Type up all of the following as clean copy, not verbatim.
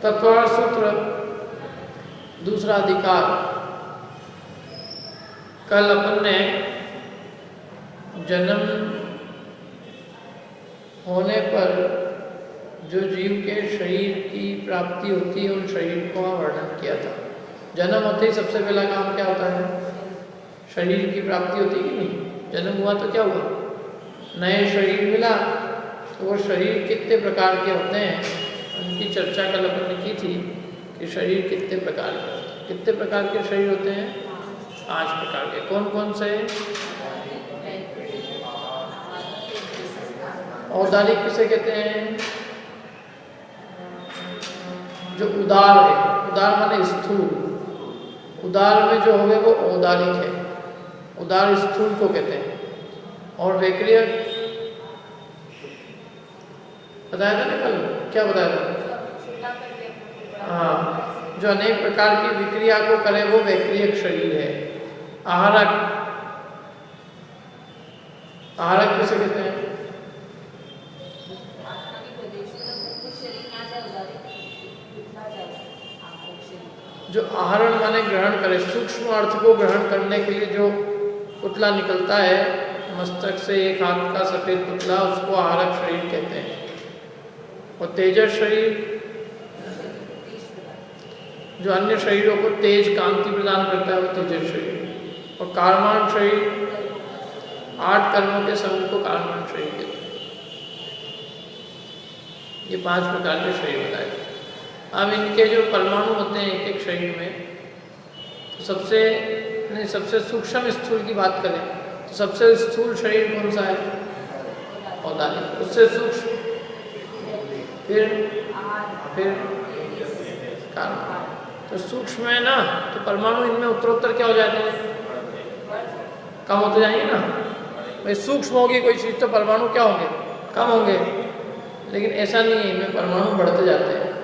तत्वार्थ सूत्र दूसरा अधिकार। कल अपन ने जन्म होने पर जो जीव के शरीर की प्राप्ति होती है उन शरीर को वर्णन किया था। जन्म होते ही सबसे पहला काम क्या होता है? शरीर की प्राप्ति होती है कि नहीं? जन्म हुआ तो क्या हुआ? नए शरीर मिला। तो वो शरीर कितने प्रकार के होते हैं उनकी चर्चा कल अपन ने की थी कि शरीर कितने प्रकार के होते हैं। कितने प्रकार के शरीर होते हैं? 5 प्रकार के। कौन कौन से? औदारिक किसे कहते हैं? जो उदार है। उदार माने स्थूल। उदार में जो होंगे वो औदारिक है। उदार स्थूल को कहते हैं। और वैक्रिय बताया था ना कल? क्या बताया था? हाँ, जो अनेक प्रकार की विक्रिया को करे वो वैक्रियक शरीर है। आहारक, आहारक किसे कहते हैं? जो आहरण माने ग्रहण करे, सूक्ष्म अर्थ को ग्रहण करने के लिए जो पुतला निकलता है मस्तक से, एक हाथ का सफेद पुतला, उसको आहारक शरीर कहते हैं। और तेजस शरीर जो अन्य शरीरों को तेज कांति प्रदान करता है वो तेजस शरीर। और कारमान शरीर 8 कर्मों के समूह को कारमान शरीर कहते हैं। ये 5 प्रकार के शरीर बताए। अब इनके जो परमाणु होते हैं एक एक शरीर में, तो सबसे सूक्ष्म स्थूल की बात करें तो सबसे स्थूल शरीर कौन सा है? औदारिक। उससे सूक्ष्म फिर कारमान। तो सूक्ष्म है ना, तो परमाणु इनमें उत्तरोत्तर क्या हो जाते हैं? कम होते जाएंगे ना। भाई सूक्ष्म होगी कोई चीज़ तो परमाणु क्या होंगे? कम होंगे। लेकिन ऐसा नहीं है, इनमें परमाणु बढ़ते जाते हैं।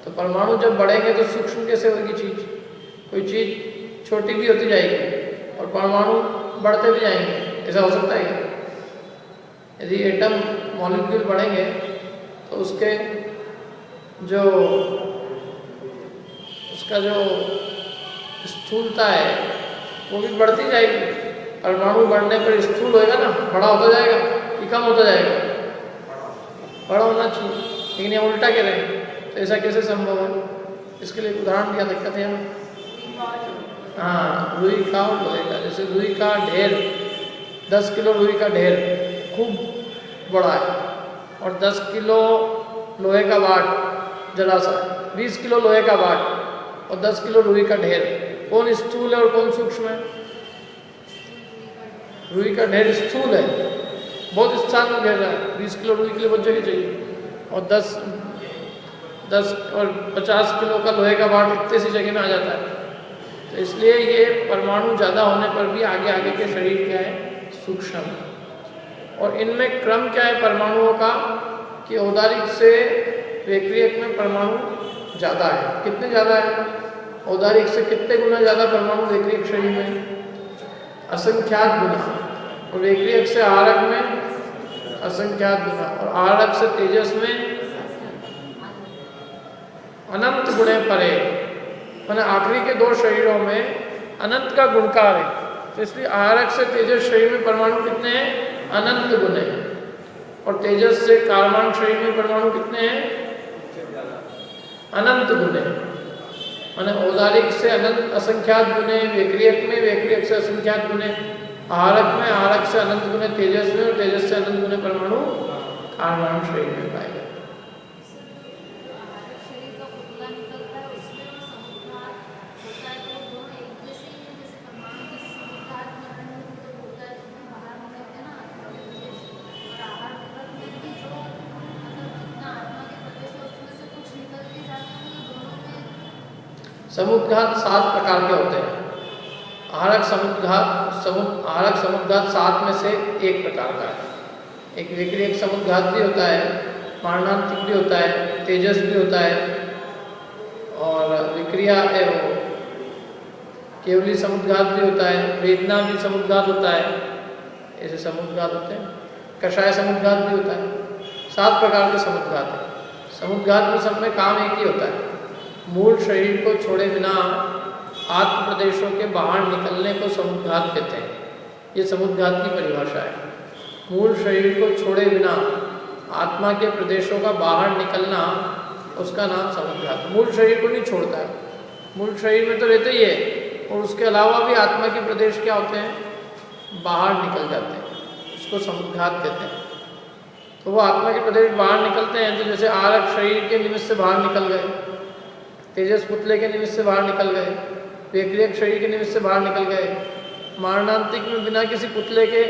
तो परमाणु जब बढ़ेंगे तो सूक्ष्म कैसे होगी चीज़? कोई चीज़ छोटी भी होती जाएगी और परमाणु बढ़ते भी जाएंगे। ऐसा हो सकता है क्या? यदि एटम मॉलिक्यूल बढ़ेंगे तो उसका जो स्थूलता है वो भी बढ़ती जाएगी। परमाणु बढ़ने पर स्थूल होएगा ना, बड़ा होता जाएगा कि कम होता जाएगा? बड़ा होना चाहिए, लेकिन ये उल्टा कह रहे हैं। तो ऐसा कैसे संभव है? इसके लिए उदाहरण दिया दिक्कत है। हाँ, रुई का और लोहे का। जैसे रुई का ढेर, 10 किलो रुई का ढेर खूब बड़ा है और 10 किलो लोहे का बाट जरा सा है। 20 किलो लोहे का बाट और 10 किलो रुई का ढेर, कौन स्थूल है और कौन सूक्ष्म है? रुई का ढेर स्थूल है, बहुत स्थान में घेर रहा है। 20 किलो रुई के लिए बहुत जगह चाहिए। और 10 और 50 किलो का लोहे का बाट इतने सी जगह में आ जाता है। तो इसलिए ये परमाणु ज़्यादा होने पर भी आगे आगे के शरीर क्या है? सूक्ष्म। और इनमें क्रम क्या है परमाणुओं का कि औदारिक से वैक्रियक में परमाणु ज़्यादा है। कितने ज़्यादा है? औदारिक से कितने गुना ज़्यादा परमाणु वैक्रियक शरीर में? असंख्यात गुना। और वैक्रियक से आहारक में असंख्यात गुना। और आहारक से तेजस में अनंत गुणे परे। मैंने आखिरी के 2 शरीरों में अनंत का गुणकार है। तो इसलिए आहारक से तेजस शरीर में परमाणु कितने हैं? अनंत गुणे। और तेजस से कारमान शरीर में परमाणु कितने हैं? अनंत गुणे। मैंने औदारिक से अनंत असंख्यात गुणे, वैक्रियक से असंख्यात गुणे, आहारक से अनंत गुणे तेजस में, और तेजस से अनंत गुणे परमाणु कारमान शरीर में पाए गए। समुद्घात 7 प्रकार के होते हैं। आहारक समुद्घात 7 में से एक प्रकार का है। एक वैक्रियक समुद्घात भी होता है, मारणांतिक भी होता है, तेजस भी होता है, और विक्रिया केवली समुद्घात भी होता है, वेदना भी समुद्घात होता है। ऐसे समुद्घात होते हैं। कषाय समुद्घात भी होता है। 7 प्रकार के समुद्घात हैं। समुद्घात में सब में काम एक ही होता है। मूल शरीर को छोड़े बिना आत्म प्रदेशों के बाहर निकलने को समुद्घात कहते हैं। ये समुद्घात की परिभाषा है। मूल शरीर को छोड़े बिना आत्मा के प्रदेशों का बाहर निकलना, उसका नाम समुद्घात। मूल शरीर को नहीं छोड़ता है, मूल शरीर में तो रहते ही है, और उसके अलावा भी आत्मा के प्रदेश क्या होते हैं, बाहर निकल जाते हैं, उसको समुद्घात कहते हैं। तो वो आत्मा के प्रदेश बाहर निकलते हैं, तो जैसे आरक शरीर के निमित्त से बाहर निकल गए, तेजस पुतले के निमित्त से बाहर निकल गए, वेक्रियक शरीर के निमित्त से बाहर निकल गए। मारणांतिक में बिना किसी पुतले के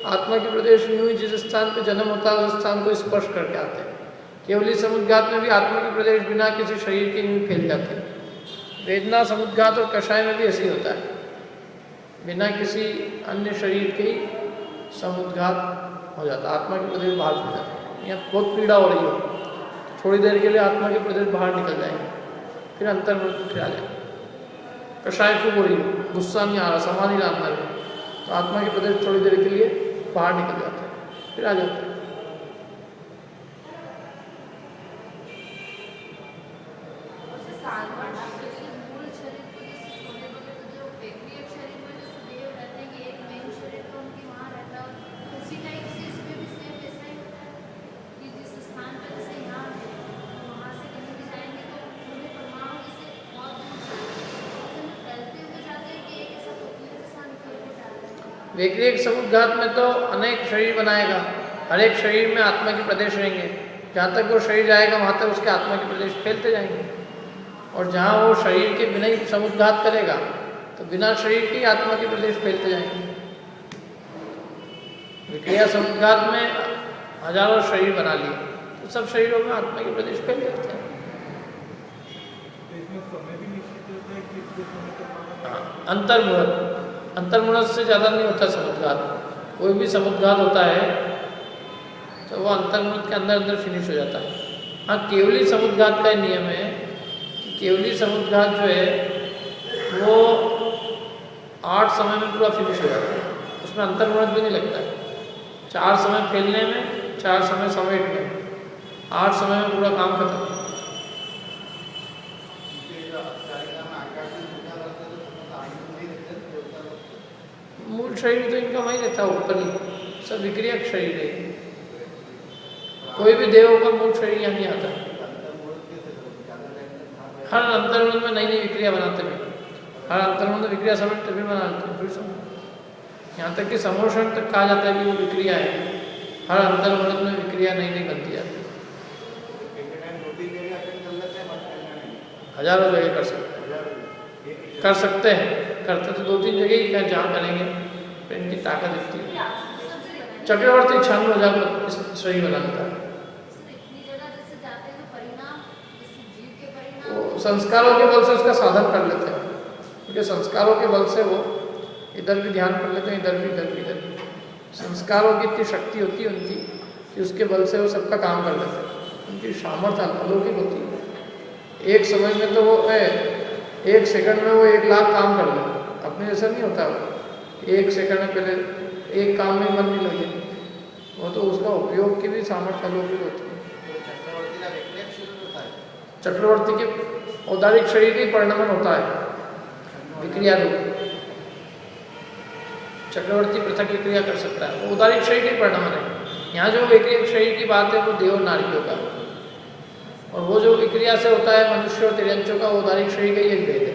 आत्मा के प्रदेश यूं ही जिस स्थान पे जन्म होता है उस स्थान को स्पर्श करके आते हैं। केवली समुद्घात में भी आत्मा के प्रदेश बिना किसी शरीर के यूं फैल जाते हैं। वेदना समुद्घात और कषाय में भी ऐसे ही होता है, बिना किसी अन्य शरीर के ही समुद्घात हो जाता है, आत्मा के प्रदेश बाहर हो जाता है। यहाँ बहुत पीड़ा हो रही हो, थोड़ी देर के लिए आत्मा के प्रदेश बाहर निकल जाएंगे, फिर अंतर्मुख फिर आ जाएंगे। कषाय खूब हो रही हो, गुस्सा नहीं आ रहा, समाधि ना अंदर में, तो आत्मा के प्रदेश थोड़ी देर के लिए बाहर निकल जाते हैं, फिर आ जाते हैं। वेक्रियक समुद्घात में तो अनेक शरीर बनाएगा, हर एक शरीर में आत्मा के प्रदेश रहेंगे। जहाँ तक वो शरीर जाएगा वहाँ तक उसके आत्मा के प्रदेश फैलते जाएंगे, और जहाँ वो शरीर के बिना ही समुद्घात करेगा तो बिना शरीर के आत्मा के प्रदेश फैलते जाएंगे। विक्रिया समुद्घात में हजारों शरीर बना लिए, तो सब शरीरों में आत्मा के प्रदेश फैल जाते हैं। अंतर्मुहूर्त, अंतर्मुहूर्त से ज़्यादा नहीं होता समुद्घात। कोई भी समुद्घात होता है तो वो अंतर्मुहूर्त के अंदर अंदर फिनिश हो जाता है। हाँ, केवली समुद्घात का नियम है कि केवली समुद्घात जो है वो 8 समय में पूरा फिनिश हो जाता है, उसमें अंतर्मुहूर्त भी नहीं लगता है। 4 समय फैलने में, 4 समय समेटने में, 8 समय में पूरा काम खत्म। मूल शरीर तो इनका वही रहता है, ऊपर ही सब विक्रियक शरीर है। कोई भी देव का मूल शरीर यहाँ नहीं आता। हर अंतर्मुहूर्त में नई नई विक्रिया बनाते हैं, हर अंतर्मुहूर्त में विक्रिया समेटते फिर बनाते हैं। यहाँ तक कि समोषण तक कहा जाता है कि वो विक्रिया है, हर अंतर्मुहूर्त में विक्रिया नई नई बनती जाती है। हजारों जगह कर सकते हैं, करते तो 2-3 जगह ही क्या जहाँ करेंगे, तो इनकी ताकत इतनी है। चक्रवर्ती छंद हो जाकर शरीर बना लेता है। वो संस्कारों के बल से उसका साधन कर लेते हैं, क्योंकि संस्कारों के बल से वो इधर भी ध्यान कर लेते हैं, इधर भी, इधर भी, इधर भी। संस्कारों की इतनी शक्ति होती है उनकी कि उसके बल से वो सबका काम कर लेते हैं। उनकी सामर्थ्य अलौकिक होती है। एक समय में तो वो 1 सेकंड में वो 1 लाख काम कर ले, अपने जैसा नहीं होता वो। 1 सेकंड में पहले एक काम में मन नहीं लगे, वो तो उसका उपयोग की भी सामर्थ्य अलौकिक होती है। चक्रवर्ती के औदारिक शरीर का परिणमन होता है विक्रिया रूप। चक्रवर्ती पृथक विक्रिया कर सकता है, वो औदारिक शरीर का परिणमन है। यहाँ जो विक्रियक शरीर की बात है वो देव नारियों का, और वो जो विक्रिया से होता है मनुष्य और तिर्यंचों का, औदारिक शरीर का ही एक भेद है।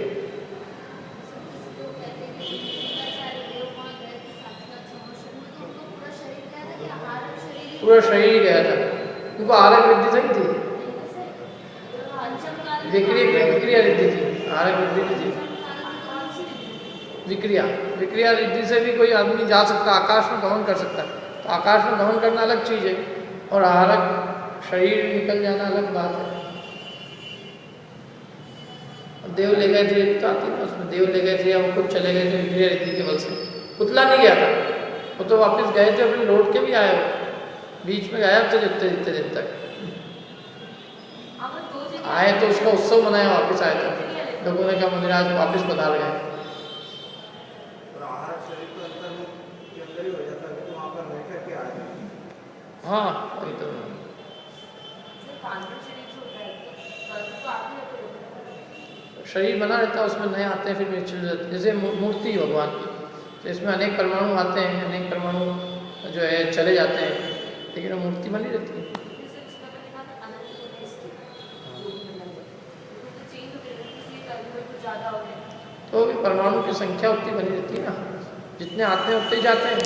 पूरा शरीर गया था, उनको आरक वृद्धि सही थी, विक्रिया रिद्धि थी, आरक वृद्धि थी। विक्रिया रिद्धि से भी कोई आदमी जा सकता, आकाश में गमन कर सकता है। तो आकाश में गमन करना अलग चीज़ है, और आरक शरीर निकल जाना अलग बात है। देव ले गए थे, उसमें देव ले गए थे या वो खुद चले गए थे विक्रिया रिद्धि के बल से। पुतला नहीं गया था, वो तो वापस गए थे, अपने लौट के भी आए, हो बीच में गायब थे जितने दिन तक आए, तो उसका उत्सव मनाया, वापस आए थे। लोगों ने कहा मुनिराज वापस पधार गए। हाँ, वही तो शरीर बना रहता है, उसमें नए आते हैं, फिर मिर्च जाते हैं। जैसे मूर्ति भगवान की, तो इसमें अनेक परमाणु आते हैं, अनेक परमाणु जो है चले जाते हैं, लेकिन वो मूर्ति बनी रहती है। तो भी परमाणु की संख्या उतनी बनी रहती है ना, जितने आते हैं उतने ही जाते हैं।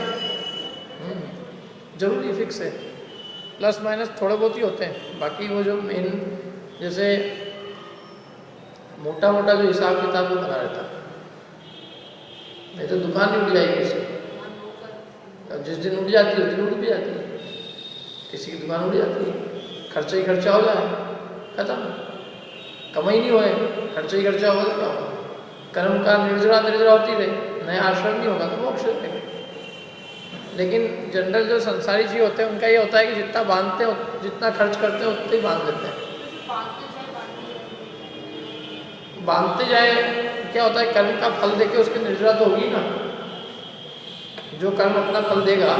जरूरी फिक्स है, प्लस माइनस थोड़े बहुत ही होते हैं। बाकी वो जो मेन जैसे मोटा मोटा जो हिसाब किताब वो बना रहता है, नहीं तो दुकान ही उठ जाएगी इससे। अब जिस दिन उठ जाती है उस दिन उठ भी जाती है, किसी की दुकान उठ जाती है, खर्चा ही खर्चा हो जाए, खत्म। कमाई नहीं होए, खर्चा ही खर्चा होगा तो क्या होगा? कर्म का निर्जरा निर्जरा होती रहे, नया आश्रम नहीं होगा तो मोक्ष है। लेकिन जनरल जो संसारी जीव होते हैं उनका ये होता है कि जितना बांधते हैं, जितना खर्च करते हैं उतना ही बांध देते हैं। बांधते जाए क्या होता है, कर्म का फल देके उसकी निर्जरा तो होगी ना। जो कर्म अपना फल देगा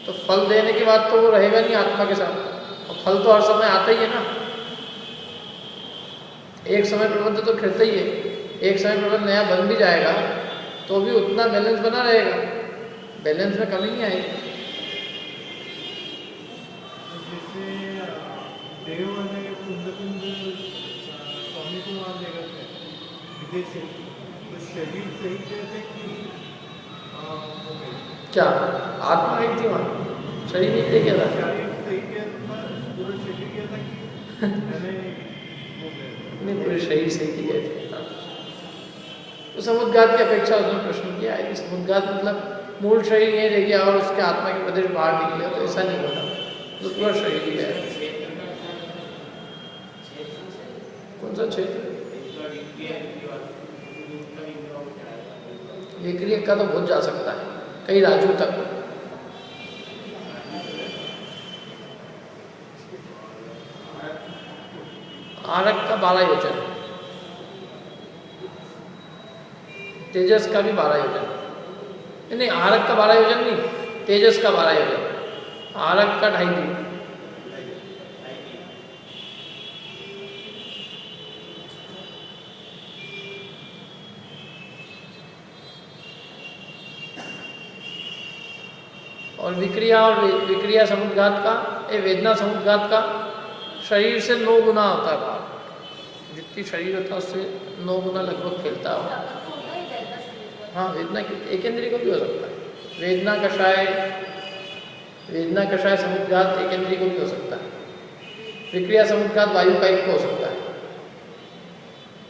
तो फल देने के बाद तो वो रहेगा नहीं आत्मा के साथ, और फल तो हर समय आता ही है ना। एक समय प्रबंध तो खिलता ही है, एक समय प्रबंध नया बन भी जाएगा तो भी उतना बैलेंस बना रहेगा, बैलेंस में कमी नहीं आएगी। जैसे देव અને कुंदकुंद स्वामी को वहाँ ले गए थे विदेश से, तो शरीर सही कहते कि क्या आत्मा गई थी वहाँ, शरीर नहीं ले गया था? शरीर सही कहता, पूरा शरीर कहता कि नहीं, पूरे शरीर से ही गए थे। तो समुद्घात की अपेक्षा उसने प्रश्न किया है कि समुद्घात मतलब मूल शरीर यहीं रह गया और उसके आत्मा के प्रदेश बाहर निकले, तो ऐसा नहीं होता, तो पूरा शरीर ही गया। कौन सा क्षेत्र? विक्रिय का तो बहुत जा सकता है, कई राज्यों तक। आरक का 12 योजन, तेजस का भी 12 योजन। नहीं, आरक का 12 योजन नहीं, तेजस का 12 योजन, आरक का 2.5 दिन। और विक्रिया और विक्रिया समुद्घात का, ये वेदना समुद्घात का शरीर से 9 गुना होता है भाव, जितनी शरीर होता है उससे 9 गुना लगभग फैलता है। हाँ, वेदना एक इंद्रिय को भी हो सकता है, वेदना कषाय समुद्घात एक इंद्रिय को भी हो सकता है, विक्रिया समुद्घात वायु का एक को हो सकता है।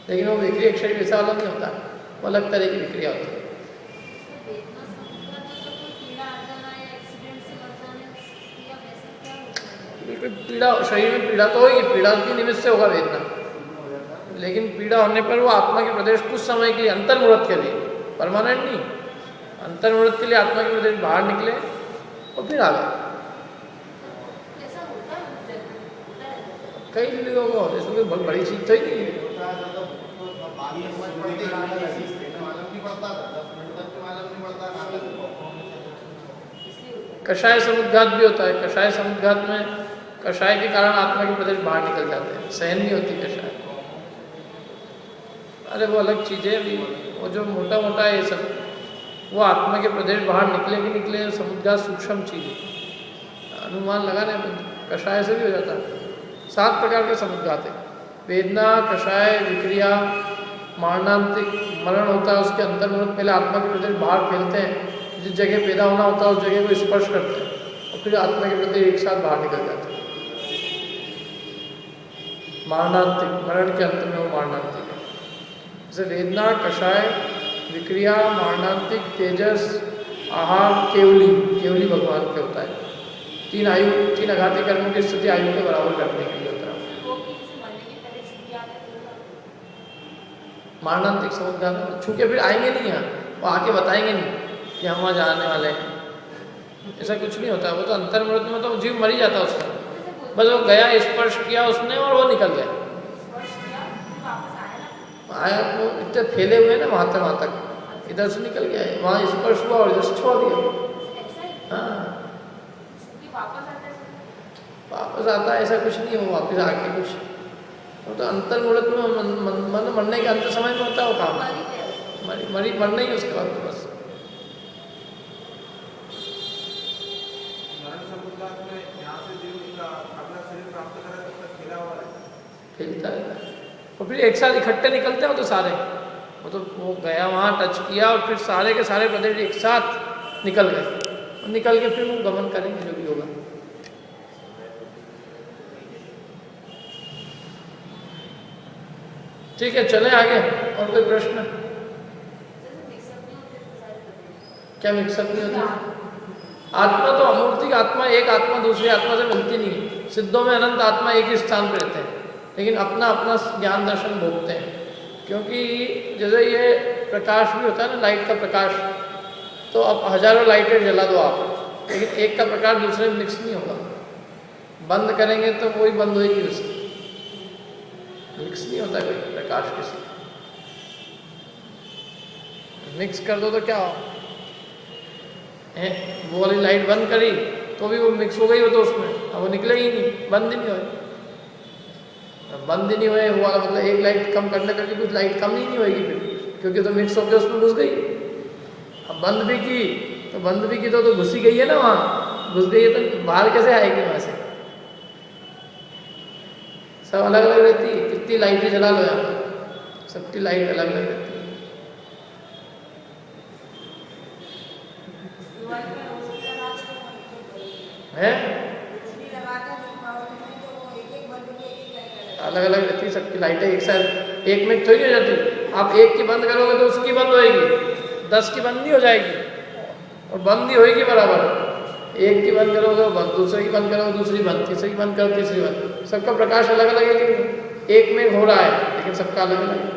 लेकिन वो विक्रिय शरीर वैसा वाला नहीं होता, वो अलग तरह की विक्रिया होती है। पीड़ा, शरीर में पीड़ा तो होगी, पीड़ा की निमित्त से होगा वेदना, लेकिन पीड़ा होने पर वो आत्मा के प्रदेश कुछ समय के लिए, अंतर्मुहूर्त के लिए, परमानेंट नहीं, अंतर्मुहूर्त के लिए आत्मा के प्रदेश बाहर निकले और फिर आ गए। कई लोगों को इसमें कोई बहुत बड़ी चीज तो ही नहीं है। कषाय समुद्घात भी होता है, कषाय समुद्घात में कषाय के कारण आत्मा के प्रदेश बाहर निकल जाते हैं, सहन नहीं होती कषाय। अरे वो अलग चीज़ है, वो जो मोटा मोटा है ये सब, वो आत्मा के प्रदेश बाहर निकले कि निकले, समुद्घात सूक्ष्म चीज़ है, अनुमान लगाने में कषाय से भी हो जाता है। 7 प्रकार के समुद्घात है, वेदना, कषाय, विक्रिया, मारणांतिक, मरण होता है उसके अंतर्मुहूर्त पहले आत्मा के प्रदेश बाहर फैलते हैं, जिस जगह पैदा होना होता है उस जगह को स्पर्श करते हैं और फिर आत्मा के प्रदेश एक साथ बाहर निकल जाते हैं। मारणांतिक, मरण के अंत में वो मारणांतिक है। जैसे वेदना, कषाय, विक्रिया, मारणांतिक, तेजस, आहार, केवली, केवली भगवान के होता है। 3 आघाती कर्मों की स्थिति आयु के बराबर करने के लिए होता है। मारणांतिक समुद्घात छूके फिर आएंगे नहीं, यहाँ वो आके बताएंगे नहीं कि हम वहाँ जाने वाले हैं, ऐसा कुछ नहीं होता। वो तो अंतर्मुहूर्त में तो जीव मर ही जाता उसका, बस वो गया, स्पर्श किया उसने और वो निकल गया। आया वो इतने फैले हुए ना वहाँ तक, इधर से निकल गया, वहाँ स्पर्श हुआ और इधर से छोड़ दिया। हाँ, वापस आता है ऐसा कुछ नहीं हो, वापस आके कुछ वो तो अंतर मुहूर्त में मरने के अंत समय में होता है वो काम। मरी मरना ही उसके बाद तो बस। खेलता रहता है और फिर एक साथ इकट्ठे निकलते हो तो सारे, वो तो वो गया वहाँ टच किया और फिर सारे के सारे प्रदेश एक साथ निकल गए और निकल के फिर वो गमन करेंगे जो भी होगा। ठीक है, चले आगे। और कोई प्रश्न? क्या मिक्सअप नहीं होता? आत्मा तो अमूर्तिक आत्मा, एक आत्मा दूसरी आत्मा से मिलती नहीं है। सिद्धों में अनंत आत्मा एक ही स्थान पर रहते हैं, लेकिन अपना अपना ज्ञान दर्शन भोगते हैं। क्योंकि जैसे ये प्रकाश भी होता है ना, लाइट का प्रकाश, तो अब हजारों लाइटें जला दो आप, लेकिन एक का प्रकाश दूसरे में मिक्स नहीं होगा। बंद करेंगे तो वही बंद होगी, उसकी मिक्स नहीं होता कोई प्रकाश किसी। मिक्स कर दो तो क्या हो, वो वाली लाइट बंद करी तो भी वो मिक्स हो गई हो तो उसमें, अब वो निकले ही नहीं, बंद ही नहीं होगी। बंद ही नहीं हुए हुआ मतलब एक लाइट कम करने करके कुछ लाइट कम ही नहीं होगी फिर, क्योंकि तो मिक्स होकर उसमें घुस गई। अब बंद भी की तो घुस ही गई है ना, वहाँ घुस गई है तो बाहर कैसे आएगी वहाँ से? सब अलग अलग रहती है। कितनी लाइटें जला लो यहाँ, सबकी लाइट अलग अलग रहती है। अलग अलग रहती है सबकी लाइटें, एक साथ एक में थोड़ी हो जाती। आप एक की बंद करोगे तो उसकी बंद होएगी, 10 की बंद नहीं हो जाएगी, और बंद नहीं होएगी बराबर। एक की बंद करोगे बंद, दूसरे की बंद करोगे दूसरी बंद, तीसरी की बंद करो तीसरी बंद। सबका प्रकाश अलग अलग है, लेकिन एक में हो रहा है, लेकिन सबका अलग अलग है।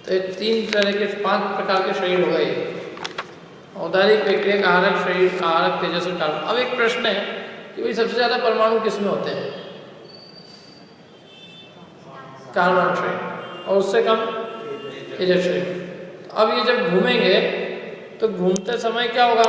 तो 3 तरह के 5 प्रकार के शरीर हो गए, औदारिक, वैक्रियक, आहारक शरीर, आहारक, तेजस्वी, कार्बन। अब एक प्रश्न है कि भाई सबसे ज्यादा परमाणु किसमें होते हैं? कार्बन शरीर, और उससे कम तेजस्वी। अब ये जब घूमेंगे तो घूमते समय क्या होगा?